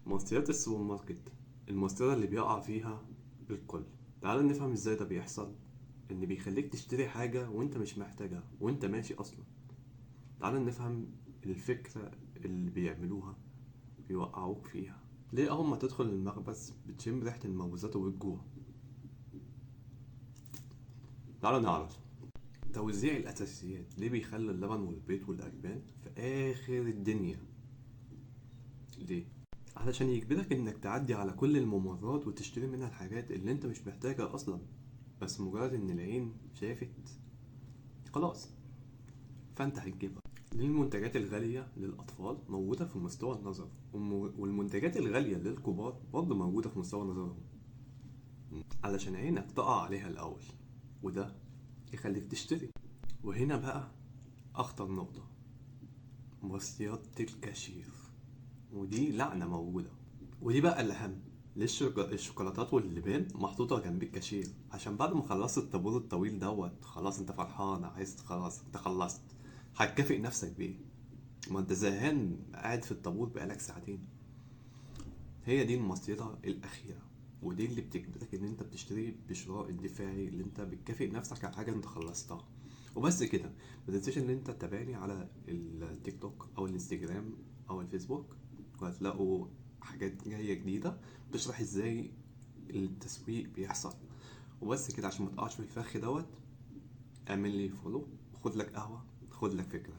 مصريات السوبر ماركت، المصيدة اللي بيقع فيها الكل. تعال نفهم ازاي ده بيحصل. ان بيخليك تشتري حاجة وانت مش محتاجها وانت ماشي اصلا. تعال نفهم الفكرة اللي بيعملوها، بيوقعوك فيها. ليه اول ما تدخل المخبز بتشم ريحة المخبوزات وبتجوع؟ تعال نعرف. توزيع الاساسيات، ليه بيخلي اللبن والبيض والالبان في اخر الدنيا؟ ليه؟ علشان يجبرك انك تعدي على كل الممرات وتشتري منها الحاجات اللي انت مش محتاجها اصلا، بس مجرد ان العين شافت خلاص فانت هتجيبها. ليه المنتجات الغالية للأطفال موجودة في مستوى النظر، والمنتجات الغالية للكبار برضه موجودة في مستوى نظرهم؟ علشان عينك تقع عليها الأول، وده يخليك تشتري. وهنا بقى أخطر نقطة، مصيدة الكاشير، ودي لعنة موجودة. ودي بقى الأهم، ليه الشوكولاتات واللبان محطوطة جنب الكاشير؟ عشان بعد ما خلصت الطابور الطويل دوت خلاص انت فرحان عايز خلاص انت خلصت، هتكافئ نفسك بإيه؟ ما انت زهقان قاعد في الطابور بقالك ساعتين. هي دي المصيدة الأخيرة، ودي اللي بتجبرك ان انت بتشتري بشراء الدفاعي، اللي انت بتكافئ نفسك على حاجة انت خلصتها. وبس كده. ما تنساش ان انت تتابعني على التيك توك او الانستجرام او الفيسبوك، وهتلاقوا حاجات جاية جديدة بتشرح ازاي التسويق بيحصل. وبس كده، عشان ما تقعش في الفخ دوت، اعمل لي فولو، خد لك قهوة، خد لك فكرة.